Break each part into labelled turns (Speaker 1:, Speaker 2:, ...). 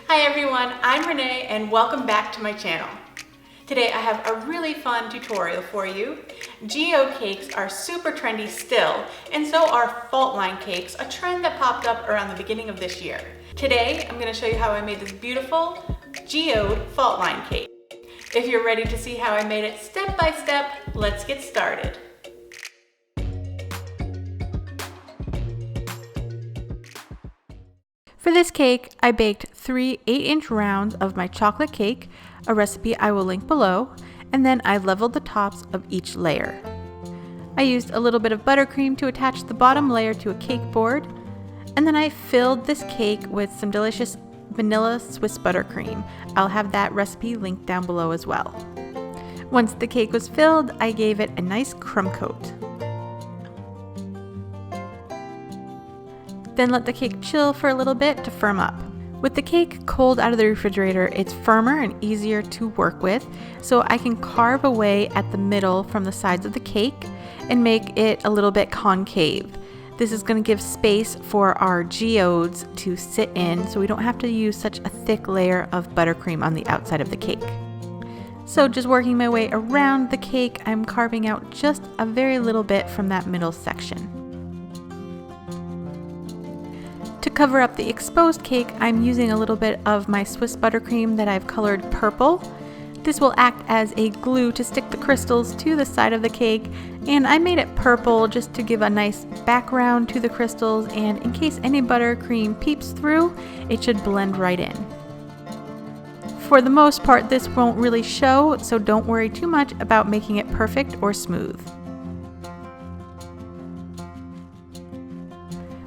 Speaker 1: Hi everyone, I'm Renee and welcome back to my channel. Today I have a really fun tutorial for you. Geode cakes are super trendy still, and so are fault line cakes, a trend that popped up around the beginning of this year. Today I'm going to show you how I made this beautiful geode fault line cake. If you're ready to see how I made it step by step, let's get started. For this cake, I baked 3 8-inch rounds of my chocolate cake, a recipe I will link below, and then I leveled the tops of each layer. I used a little bit of buttercream to attach the bottom layer to a cake board, and then I filled this cake with some delicious vanilla Swiss buttercream. I'll have that recipe linked down below as well. Once the cake was filled, I gave it a nice crumb coat. Then let the cake chill for a little bit to firm up. With the cake cold out of the refrigerator, it's firmer and easier to work with, so I can carve away at the middle from the sides of the cake and make it a little bit concave. This is going to give space for our geodes to sit in, so we don't have to use such a thick layer of buttercream on the outside of the cake. So just working my way around the cake, I'm carving out just a very little bit from that middle section. To cover up the exposed cake, I'm using a little bit of my Swiss buttercream that I've colored purple. This will act as a glue to stick the crystals to the side of the cake, and I made it purple just to give a nice background to the crystals, and in case any buttercream peeps through, it should blend right in. For the most part, this won't really show, so don't worry too much about making it perfect or smooth.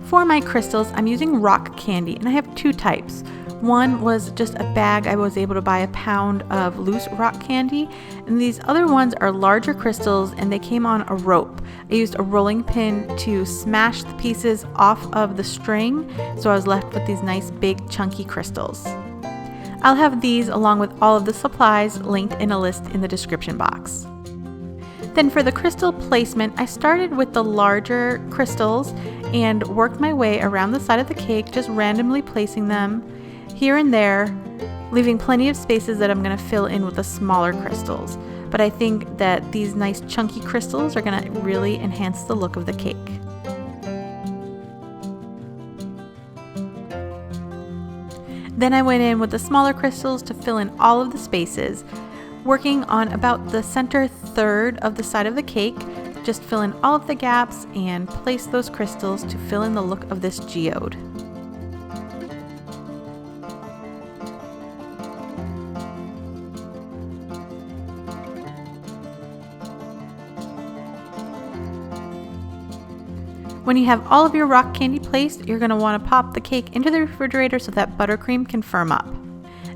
Speaker 1: For my crystals, I'm using rock candy, and I have 2 types. One was just a bag. I was able to buy a pound of loose rock candy, and these other ones are larger crystals, and they came on a rope. I used a rolling pin to smash the pieces off of the string, so I was left with these nice big chunky crystals. I'll have these along with all of the supplies linked in a list in the description box. Then for the crystal placement, I started with the larger crystals and worked my way around the side of the cake, just randomly placing them here and there, leaving plenty of spaces that I'm going to fill in with the smaller crystals. But I think that these nice chunky crystals are going to really enhance the look of the cake. Then I went in with the smaller crystals to fill in all of the spaces, working on about the center third of the side of the cake. Just fill in all of the gaps and place those crystals to fill in the look of this geode. When you have all of your rock candy placed, you're going to want to pop the cake into the refrigerator so that buttercream can firm up.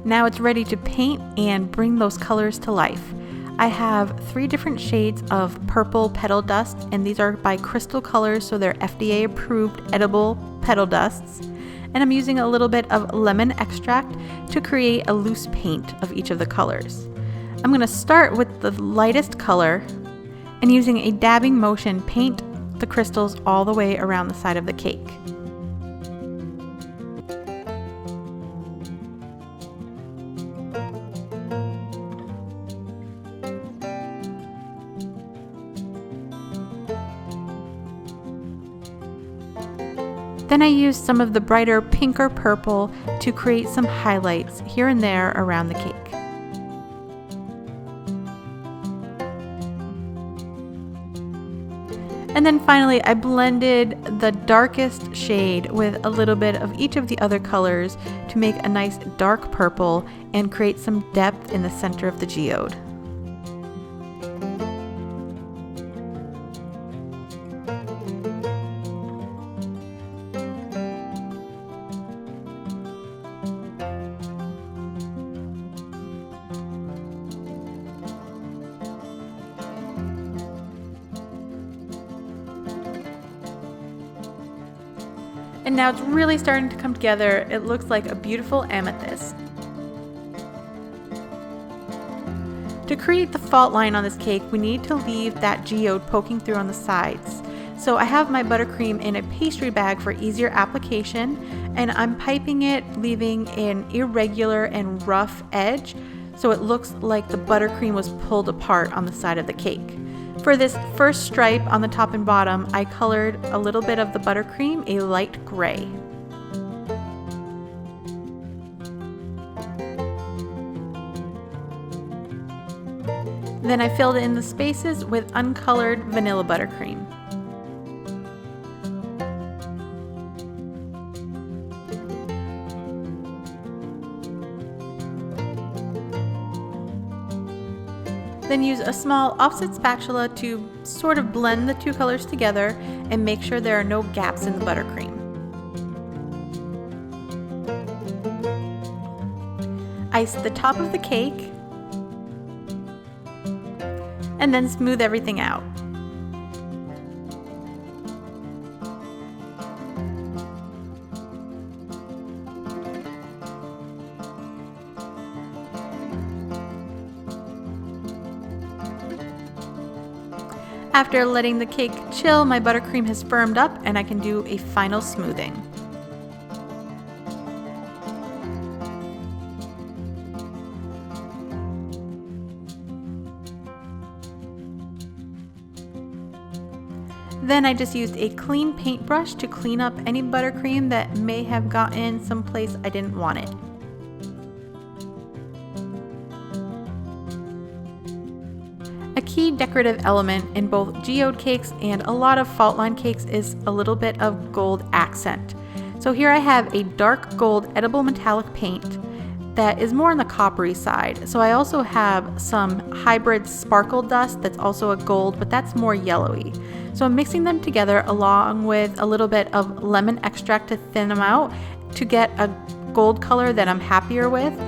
Speaker 1: Now it's ready to paint and bring those colors to life. I have 3 different shades of purple petal dust, and these are by Crystal Colors, so they're FDA approved edible petal dusts. And I'm using a little bit of lemon extract to create a loose paint of each of the colors. I'm going to start with the lightest color and using a dabbing motion paint the crystals all the way around the side of the cake. Then I used some of the brighter pink or purple to create some highlights here and there around the cake. And then finally, I blended the darkest shade with a little bit of each of the other colors to make a nice dark purple and create some depth in the center of the geode. And now it's really starting to come together. It looks like a beautiful amethyst. To create the fault line on this cake, we need to leave that geode poking through on the sides. So I have my buttercream in a pastry bag for easier application, and I'm piping it, leaving an irregular and rough edge so it looks like the buttercream was pulled apart on the side of the cake. For this first stripe on the top and bottom, I colored a little bit of the buttercream a light gray. Then I filled in the spaces with uncolored vanilla buttercream. Then use a small offset spatula to sort of blend the two colors together and make sure there are no gaps in the buttercream. Ice the top of the cake and then smooth everything out. After letting the cake chill, my buttercream has firmed up and I can do a final smoothing. Then I just used a clean paintbrush to clean up any buttercream that may have gotten someplace I didn't want it. A key decorative element in both geode cakes and a lot of fault line cakes is a little bit of gold accent. So here I have a dark gold edible metallic paint that is more on the coppery side. So I also have some hybrid sparkle dust that's also a gold, but that's more yellowy. So I'm mixing them together along with a little bit of lemon extract to thin them out to get a gold color that I'm happier with.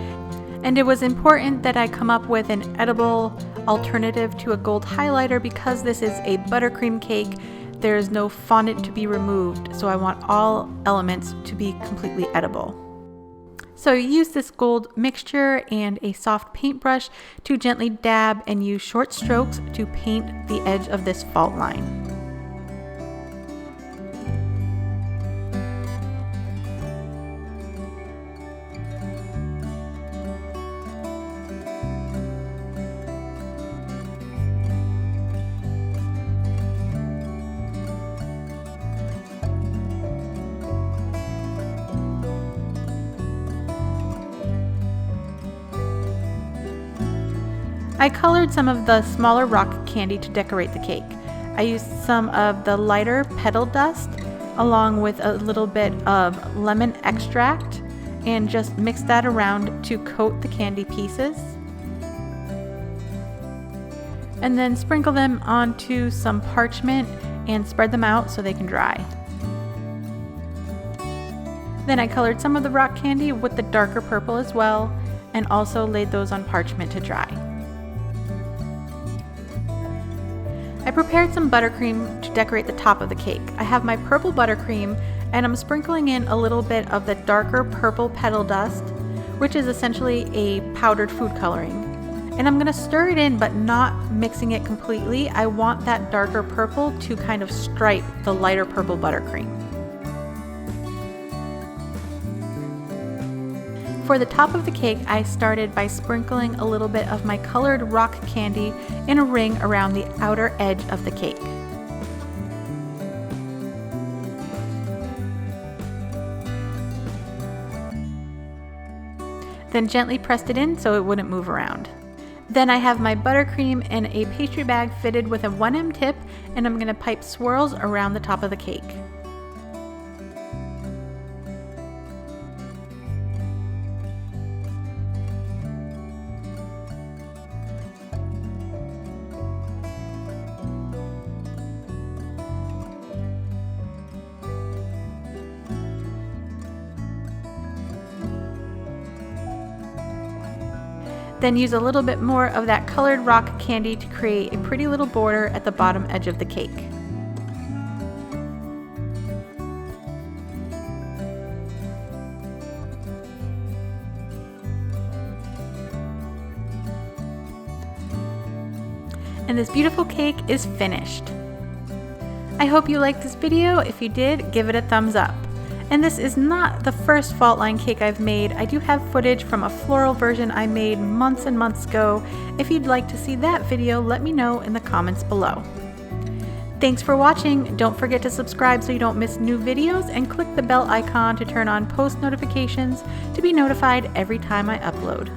Speaker 1: And it was important that I come up with an edible alternative to a gold highlighter because this is a buttercream cake. There is no fondant to be removed, so I want all elements to be completely edible. So I use this gold mixture and a soft paintbrush to gently dab and use short strokes to paint the edge of this fault line. I colored some of the smaller rock candy to decorate the cake. I used some of the lighter petal dust along with a little bit of lemon extract and just mixed that around to coat the candy pieces. And then sprinkle them onto some parchment and spread them out so they can dry. Then I colored some of the rock candy with the darker purple as well and also laid those on parchment to dry. I prepared some buttercream to decorate the top of the cake. I have my purple buttercream and I'm sprinkling in a little bit of the darker purple petal dust, which is essentially a powdered food coloring. And I'm going to stir it in but not mixing it completely. I want that darker purple to kind of stripe the lighter purple buttercream. For the top of the cake, I started by sprinkling a little bit of my colored rock candy in a ring around the outer edge of the cake. Then gently pressed it in so it wouldn't move around. Then I have my buttercream in a pastry bag fitted with a 1M tip, and I'm going to pipe swirls around the top of the cake. Then use a little bit more of that colored rock candy to create a pretty little border at the bottom edge of the cake. And this beautiful cake is finished. I hope you liked this video. If you did, give it a thumbs up. And this is not the first fault line cake I've made. I do have footage from a floral version I made months and months ago. If you'd like to see that video, let me know in the comments below. Thanks for watching. Don't forget to subscribe so you don't miss new videos, and click the bell icon to turn on post notifications to be notified every time I upload.